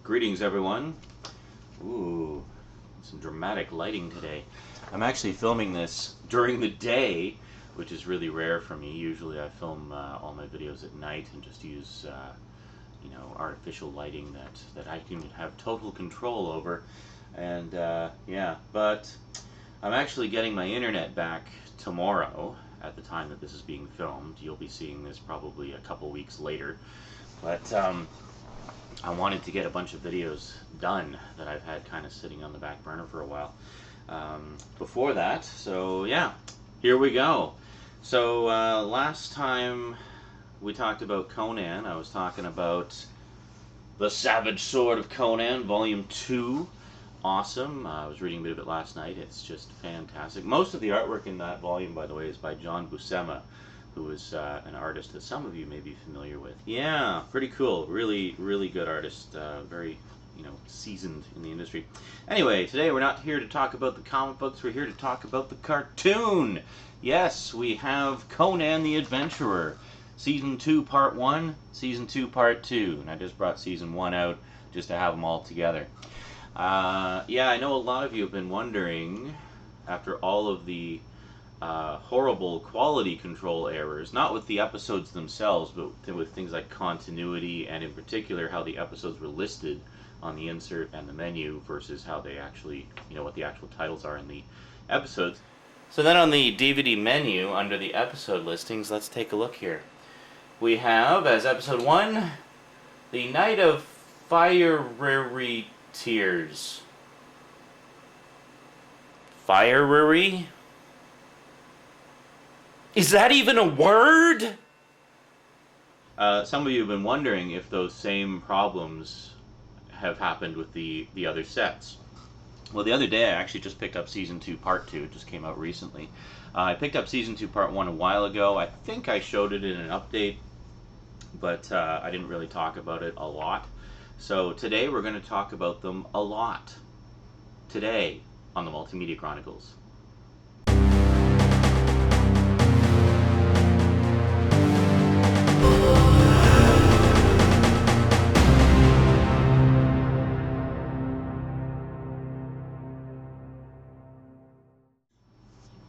Greetings, everyone. Ooh, some dramatic lighting today. I'm actually filming this during the day, which is really rare for me. Usually I film all my videos at night and just use artificial lighting that I can have total control over. And yeah, but I'm actually getting my internet back tomorrow at the time that this is being filmed. You'll be seeing this probably a couple weeks later. But I wanted to get a bunch of videos done that I've had kind of sitting on the back burner for a while before that. So yeah, here we go. So last time we talked about Conan, I was talking about The Savage Sword of Conan, Volume 2. Awesome. I was reading a bit of it last night. It's just fantastic. Most of the artwork in that volume, by the way, is by John Buscema, who is an artist that some of you may be familiar with. Yeah, pretty cool. Really, really good artist. Very, seasoned in the industry. Anyway, today we're not here to talk about the comic books. We're here to talk about the cartoon. Yes, we have Conan the Adventurer. Season 2, Part 1, Season 2, Part 2. And I just brought Season 1 out just to have them all together. Yeah, I know a lot of you have been wondering, after all of the horrible quality control errors, not with the episodes themselves, but with things like continuity, and in particular how the episodes were listed on the insert and the menu versus how they actually, what the actual titles are in the episodes. So then on the DVD menu, under the episode listings, let's take a look here. We have, as episode 1, The Night of Fiery Tears. Fiery? Is that even a word? Some of you have been wondering if those same problems have happened with the other sets. Well, the other day I actually just picked up Season 2 Part 2. It just came out recently. I picked up Season 2 Part 1 a while ago. I think I showed it in an update, but I didn't really talk about it a lot. So today we're going to talk about them a lot. Today on the Multimedia Chronicles.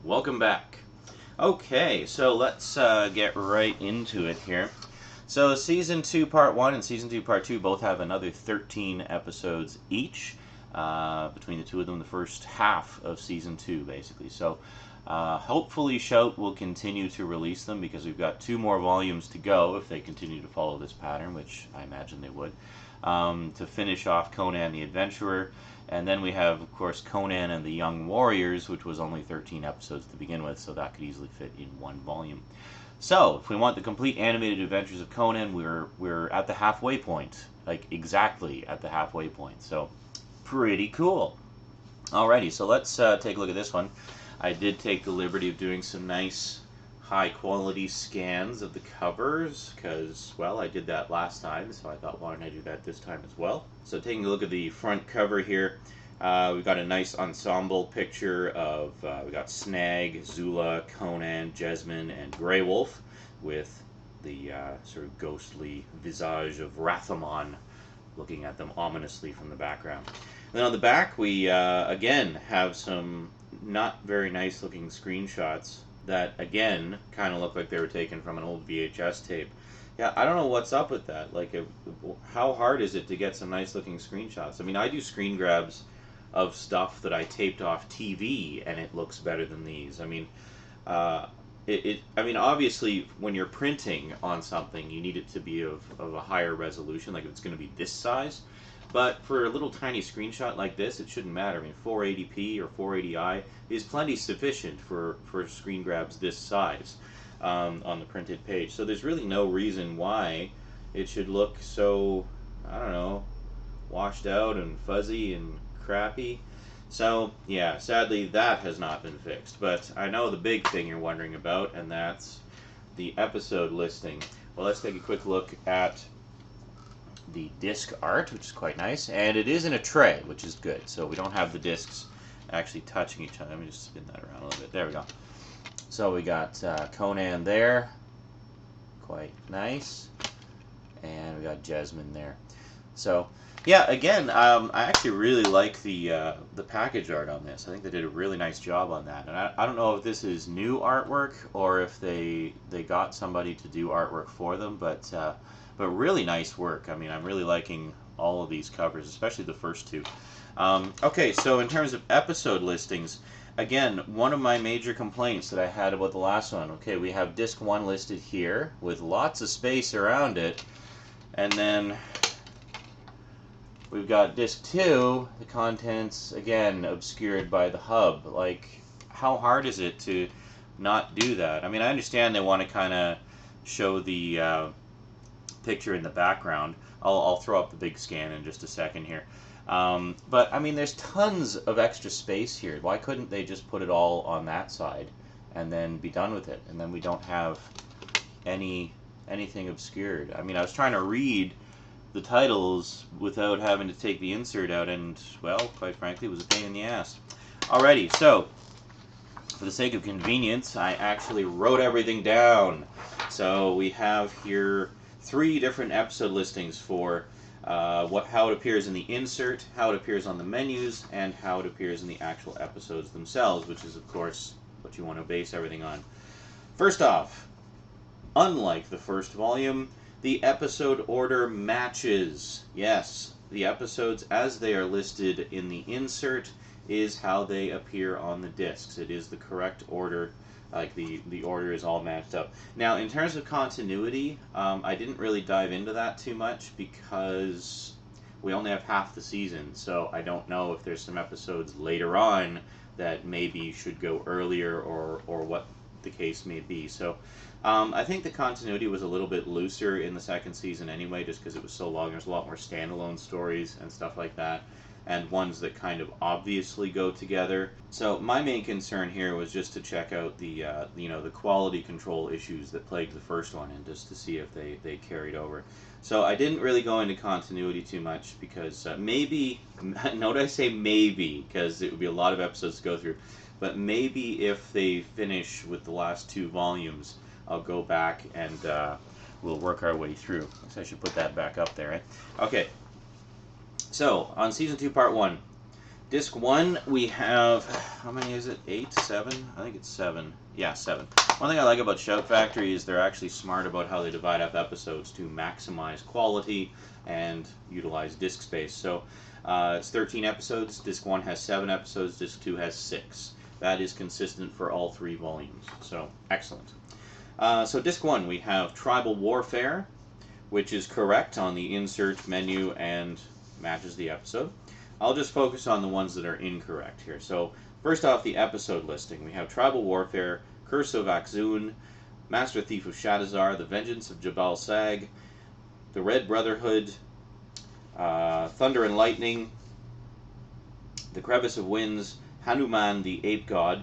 Welcome back. Okay, so let's get right into it here. So Season 2 Part 1 and Season 2 Part 2 both have another 13 episodes each. Between the two of them, the first half of Season 2, basically. So hopefully Shout will continue to release them, because we've got 2 more volumes to go if they continue to follow this pattern, which I imagine they would, to finish off Conan the Adventurer. And then we have, of course, Conan and the Young Warriors, which was only 13 episodes to begin with, so that could easily fit in one volume. So, if we want the complete animated adventures of Conan, we're at the halfway point. Like, exactly at the halfway point. So, pretty cool. Alrighty, so let's take a look at this one. I did take the liberty of doing some nice high-quality scans of the covers, because, well, I did that last time, so I thought, why don't I do that this time as well? So taking a look at the front cover here, we've got a nice ensemble picture of, we got Snag, Zula, Conan, Jesmond, and Grey Wolf, with the sort of ghostly visage of Rathamon looking at them ominously from the background. And then on the back, we, again, have some not very nice looking screenshots that, again, kind of look like they were taken from an old VHS tape. Yeah, I don't know what's up with that. Like, how hard is it to get some nice-looking screenshots? I mean, I do screen grabs of stuff that I taped off TV, and it looks better than these. I mean, obviously, when you're printing on something, you need it to be of a higher resolution, like if it's going to be this size. But for a little tiny screenshot like this, it shouldn't matter. I mean, 480p or 480i is plenty sufficient for screen grabs this size on the printed page. So there's really no reason why it should look so, I don't know, washed out and fuzzy and crappy. So, yeah, sadly that has not been fixed. But I know the big thing you're wondering about, and that's the episode listing. Well, let's take a quick look at the disc art, which is quite nice, and it is in a tray, which is good, so we don't have the discs actually touching each other. Let me just spin that around a little bit. There we go. So we got Conan there, quite nice, and we got Jesmond there. So Yeah, again, I actually really like the package art on this. I think they did a really nice job on that. And I don't know if this is new artwork or if they got somebody to do artwork for them, but really nice work. I mean, I'm really liking all of these covers, especially the first two. Okay, so in terms of episode listings, again, one of my major complaints that I had about the last one. Okay, we have disc 1 listed here with lots of space around it, and then we've got disc 2, the contents, again, obscured by the hub. Like, how hard is it to not do that? I mean, I understand they want to kind of show the picture in the background. I'll throw up the big scan in just a second here. But, I mean, there's tons of extra space here. Why couldn't they just put it all on that side and then be done with it? And then we don't have anything obscured. I mean, I was trying to read the titles without having to take the insert out, and, well, quite frankly, it was a pain in the ass. Alrighty, so, for the sake of convenience, I actually wrote everything down. So, we have here 3 different episode listings for how it appears in the insert, how it appears on the menus, and how it appears in the actual episodes themselves, which is, of course, what you want to base everything on. First off, unlike the first volume, the episode order matches. Yes, the episodes as they are listed in the insert is how they appear on the discs. It is the correct order. Like the order is all matched up. Now, in terms of continuity, I didn't really dive into that too much because we only have half the season, so I don't know if there's some episodes later on that maybe should go earlier or what the case may be. So I think the continuity was a little bit looser in the second season anyway, just because it was so long. There's a lot more standalone stories and stuff like that, and ones that kind of obviously go together. So my main concern here was just to check out the the quality control issues that plagued the first one, and just to see if they carried over. So I didn't really go into continuity too much because maybe, note I say maybe, because it would be a lot of episodes to go through, but maybe if they finish with the last 2 volumes, I'll go back and we'll work our way through. So I should put that back up there, right? Okay. So, on Season 2, Part 1, Disc 1, we have, how many is it? 8? 7? I think it's 7. Yeah, 7. One thing I like about Shout Factory is they're actually smart about how they divide up episodes to maximize quality and utilize disc space. So, it's 13 episodes. Disc 1 has 7 episodes. Disc 2 has 6. That is consistent for all 3 volumes. So, excellent. So, Disc 1, we have Tribal Warfare, which is correct on the insert menu and matches the episode. I'll just focus on the ones that are incorrect here. So, first off, the episode listing. We have Tribal Warfare, Curse of Axun, Master Thief of Shadazar, The Vengeance of Jabal Sag, The Red Brotherhood, Thunder and Lightning, The Crevice of Winds, Hanuman the Ape God,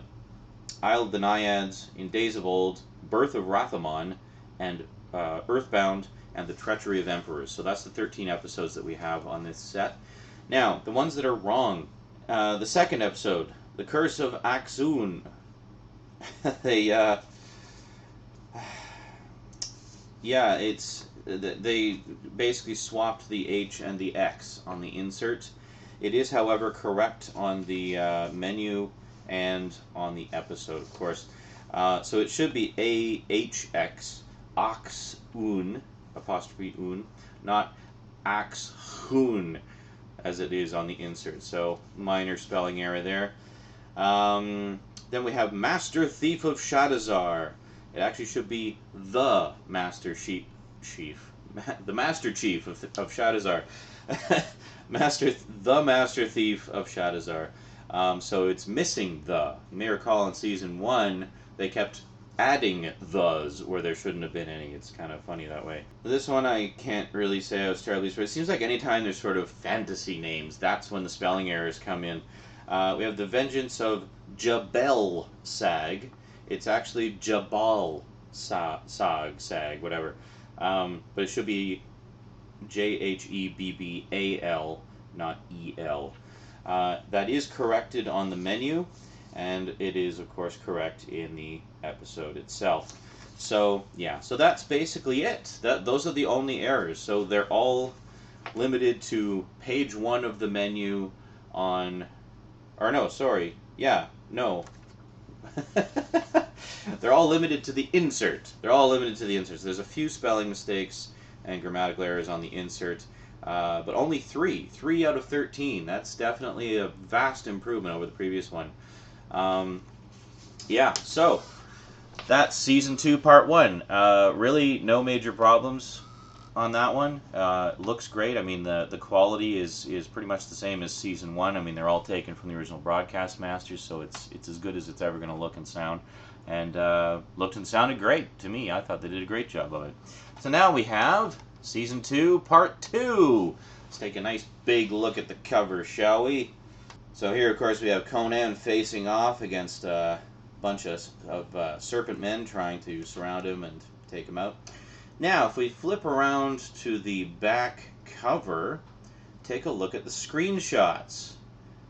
Isle of the Naiads, In Days of Old, Birth of Rathamon, and Earthbound, and The Treachery of Emperors. So that's the 13 episodes that we have on this set. Now, the ones that are wrong. The second episode, The Curse of Axun. They basically swapped the H and the X on the insert. It is, however, correct on the menu and on the episode, of course. So it should be AHX, Axun, apostrophe un, not Axun, as it is on the insert. So, minor spelling error there. Then we have Master Thief of Shadazar. It actually should be the Master Chief. The Master Chief of Shadazar. The Master Thief of Shadazar. So it's missing the. You may recall in Season 1, they kept adding thes where there shouldn't have been any. It's kind of funny that way. This one I can't really say I was terribly sure. It seems like anytime there's sort of fantasy names, that's when the spelling errors come in. We have The Vengeance of Jabal Sag. It's actually Jabal Sag, whatever. But it should be Jhebbal, not E-L. That is corrected on the menu, and it is, of course, correct in the episode itself. So, yeah, so that's basically it. Those are the only errors. So they're all limited to page 1 of the menu on, or no, sorry, yeah, no. They're all limited to the insert. They're all limited to the insert. So there's a few spelling mistakes and grammatical errors on the insert, but only 3. 3 out of 13. That's definitely a vast improvement over the previous one. Yeah, so that's Season 2, Part 1. Really no major problems on that one. Looks great. I mean, the quality is pretty much the same as Season 1. I mean, they're all taken from the original broadcast masters, so it's as good as it's ever going to look and sound. And looked and sounded great to me. I thought they did a great job of it. So now we have Season 2, Part 2. Let's take a nice big look at the cover, shall we? So here, of course, we have Conan facing off against a bunch of serpent men trying to surround him and take him out. Now, if we flip around to the back cover, take a look at the screenshots.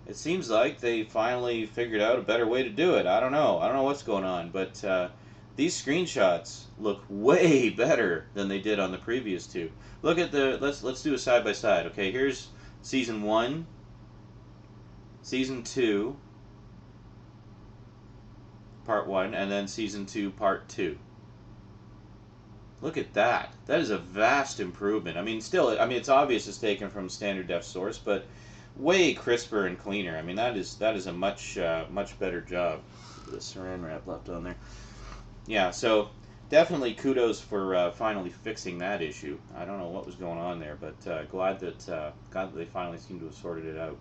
It seems like they finally figured out a better way to do it. I don't know what's going on, but these screenshots look way better than they did on the previous two. Look at the let's do a side by side. Okay, here's Season 1, Season 2, Part 1, and then Season 2, Part 2. Look at that. That is a vast improvement. I mean, still, it's obvious it's taken from standard def source, but way crisper and cleaner. I mean, that is a much better job. The saran wrap left on there. Yeah, so definitely kudos for finally fixing that issue. I don't know what was going on there, but glad that they finally seem to have sorted it out.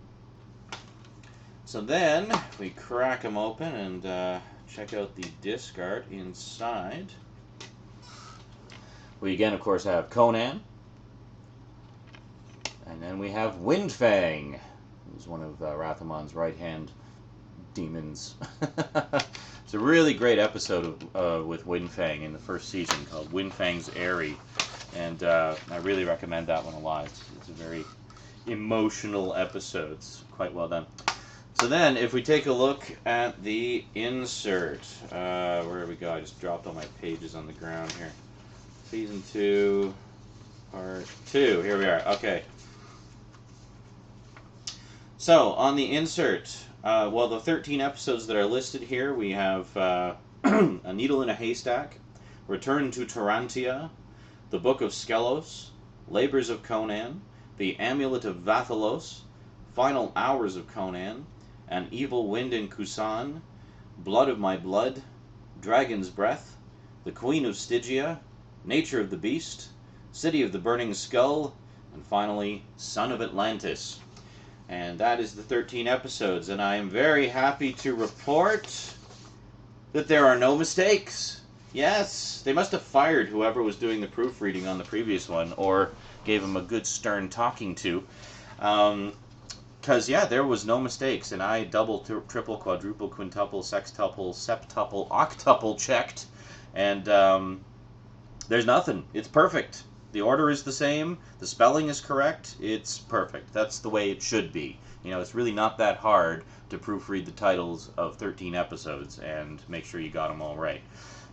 So then we crack them open and check out the disc art inside. We again, of course, have Conan. And then we have Windfang, who's one of Rathamon's right-hand demons. It's a really great episode with Windfang in the first season called Windfang's Airy. And I really recommend that one a lot. It's a very emotional episode. It's quite well done. So then, if we take a look at the insert, where do we go? I just dropped all my pages on the ground here. Season 2, Part 2. Here we are. Okay. So, on the insert, well, the 13 episodes that are listed here, we have A Needle in a Haystack, Return to Tarantia, The Book of Skelos, Labors of Conan, The Amulet of Vathalos, Final Hours of Conan, An Evil Wind in Kusan, Blood of My Blood, Dragon's Breath, The Queen of Stygia, Nature of the Beast, City of the Burning Skull, and finally, Son of Atlantis. And that is the 13 episodes, and I am very happy to report that there are no mistakes. Yes, they must have fired whoever was doing the proofreading on the previous one, or gave him a good stern talking to. Because, yeah, there was no mistakes, and I double, triple, quadruple, quintuple, sextuple, septuple, octuple checked, and there's nothing. It's perfect. The order is the same. The spelling is correct. It's perfect. That's the way it should be. You know, it's really not that hard to proofread the titles of 13 episodes and make sure you got them all right.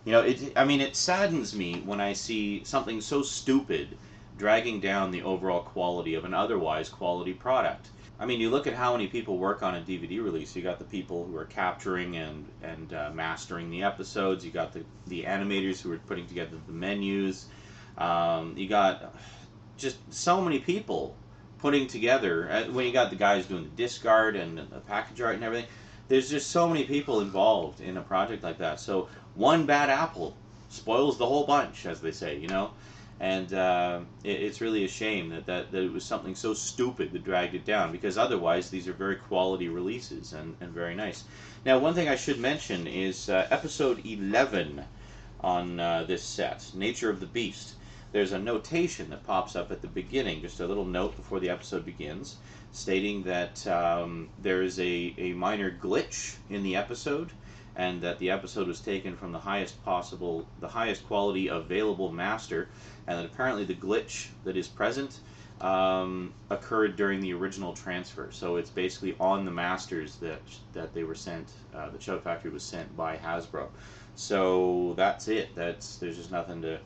You know, it saddens me when I see something so stupid dragging down the overall quality of an otherwise quality product. I mean, you look at how many people work on a DVD release. You got the people who are capturing and mastering the episodes. You got the animators who are putting together the menus. You got just so many people putting together. When you got the guys doing the disc art and the package art and everything, there's just so many people involved in a project like that. So one bad apple spoils the whole bunch, as they say, you know. And it's really a shame that it was something so stupid that dragged it down, because otherwise these are very quality releases and very nice. Now, one thing I should mention is episode 11 on this set, Nature of the Beast. There's a notation that pops up at the beginning, just a little note before the episode begins, stating that there is a minor glitch in the episode, and that the episode was taken from the highest quality available master, and that apparently the glitch that is present occurred during the original transfer. So it's basically on the masters that they were sent, the Shout Factory was sent by Hasbro. So that's it. There's just nothing to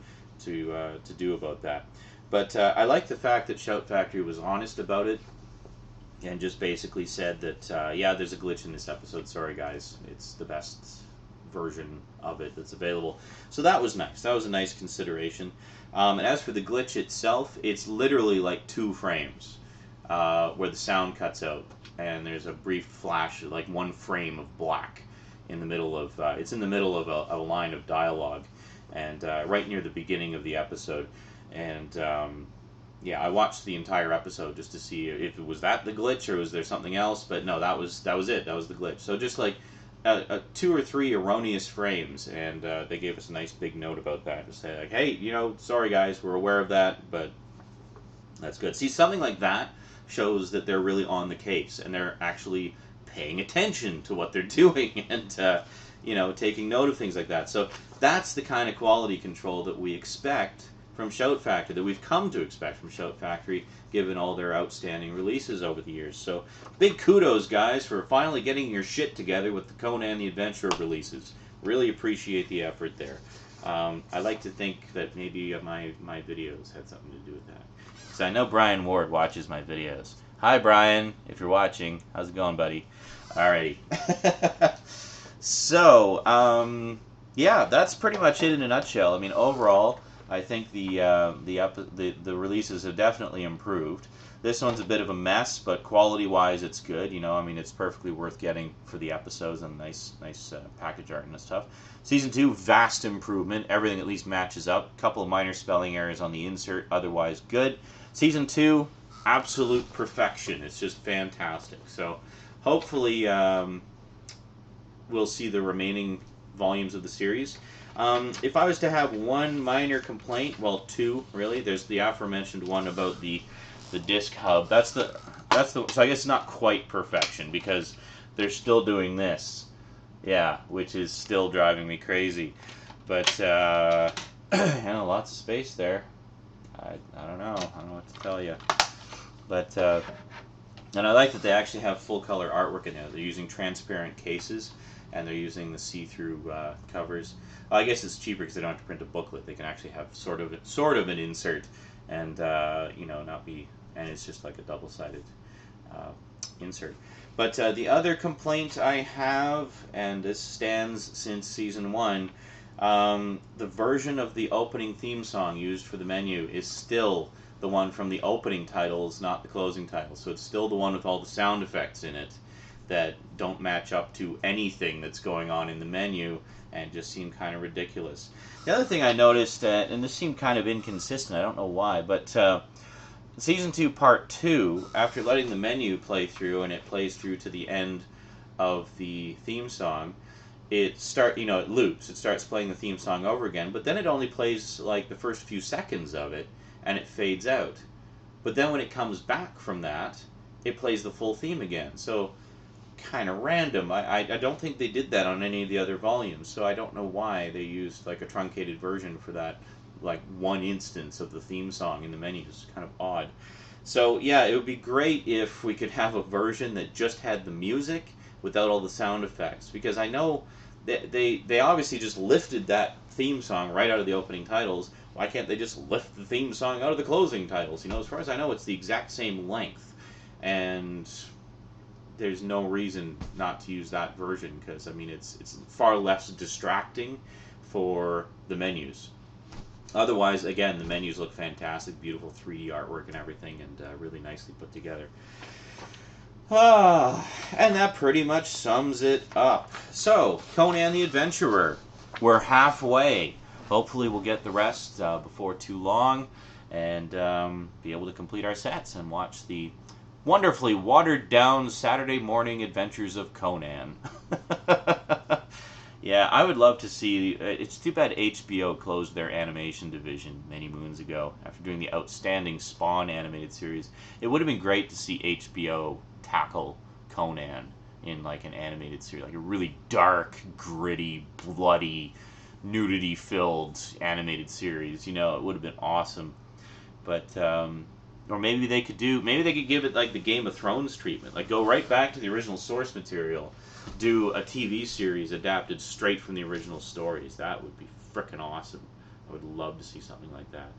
do about that. But I like the fact that Shout Factory was honest about it and just basically said that, yeah, there's a glitch in this episode. Sorry, guys. It's the best version of it that's available. So that was nice. That was a nice consideration. And as for the glitch itself, it's literally like 2 frames where the sound cuts out. And there's a brief flash, like 1 frame of black in the middle of, it's in the middle of a line of dialogue. And right near the beginning of the episode. And yeah, I watched the entire episode just to see if it was that the glitch or was there something else. But no, that was it. That was the glitch. So just like 2 or 3 erroneous frames, and they gave us a nice big note about that to say like, hey, you know, sorry guys, we're aware of that, but that's good. See, something like that shows that they're really on the case and they're actually paying attention to what they're doing and you know, taking note of things like that. So that's the kind of quality control that we expect from Shout Factory, that we've come to expect from Shout Factory, given all their outstanding releases over the years. So big kudos, guys, for finally getting your shit together with the Conan the Adventurer releases. Really appreciate the effort there. I like to think that maybe my videos had something to do with that. So I know Brian Ward watches my videos. Hi, Brian, if you're watching. How's it going, buddy? Alrighty. So, yeah, that's pretty much it in a nutshell. I mean, overall, I think the releases have definitely improved. This one's a bit of a mess, but quality-wise, it's good. You know, I mean, it's perfectly worth getting for the episodes and nice package art and stuff. Season 2, vast improvement. Everything at least matches up. A couple of minor spelling errors on the insert, otherwise good. Season 2, absolute perfection. It's just fantastic. So, hopefully, we'll see the remaining volumes of the series. If I was to have one minor complaint, well, 2 really. There's the aforementioned one about the disc hub. That's the so I guess it's not quite perfection because they're still doing this, yeah, which is still driving me crazy. But you know, lots of space there. I don't know what to tell you. But and I like that they actually have full color artwork in there. They're using transparent cases. And they're using the see-through covers. I guess it's cheaper because they don't have to print a booklet. They can actually have sort of an insert, and you know, not be, and it's just like a double-sided insert. But the other complaint I have, and this stands since season 1, the version of the opening theme song used for the menu is still the one from the opening titles, not the closing titles. So it's still the one with all the sound effects in it that don't match up to anything that's going on in the menu and just seem kind of ridiculous. The other thing I noticed, and this seemed kind of inconsistent, I don't know why, but Season 2, Part 2, after letting the menu play through, and it plays through to the end of the theme song, it loops. It starts playing the theme song over again, but then it only plays like the first few seconds of it, and it fades out. But then when it comes back from that, it plays the full theme again. So, kind of random. I don't think they did that on any of the other volumes, so I don't know why they used like a truncated version for that, like one instance of the theme song in the menu. It's kind of odd. So yeah, it would be great if we could have a version that just had the music without all the sound effects, because I know they obviously just lifted that theme song right out of the opening titles. Why can't they just lift the theme song out of the closing titles? You know, as far as I know, it's the exact same length, and there's no reason not to use that version, because I mean it's far less distracting for the menus. Otherwise, again, the menus look fantastic, beautiful 3D artwork and everything, and really nicely put together. And that pretty much sums it up. So, Conan the Adventurer, we're halfway. Hopefully we'll get the rest before too long, and be able to complete our sets and watch the wonderfully watered-down Saturday morning adventures of Conan. Yeah, I would love to see... it's too bad HBO closed their animation division many moons ago after doing the outstanding Spawn animated series. It would have been great to see HBO tackle Conan in like an animated series, like a really dark, gritty, bloody, nudity-filled animated series. You know, it would have been awesome. But... or maybe they could give it like the Game of Thrones treatment, like go right back to the original source material, do a TV series adapted straight from the original stories. That would be frickin' awesome. I would love to see something like that.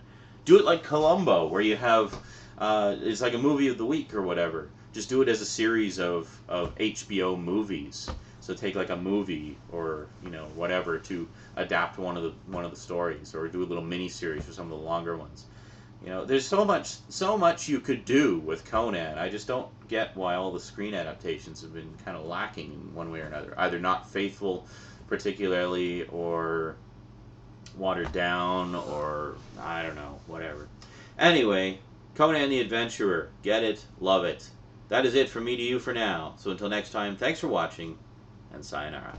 Do it like Columbo, where you have it's like a movie of the week or whatever. Just do it as a series of HBO movies. So take like a movie or whatever to adapt one of the stories, or do a little mini series for some of the longer ones. There's so much you could do with Conan. I just don't get why all the screen adaptations have been kind of lacking in one way or another. Either not faithful, particularly, or watered down, or I don't know, whatever. Anyway, Conan the Adventurer. Get it, love it. That is it from me to you for now. So until next time, thanks for watching, and sayonara.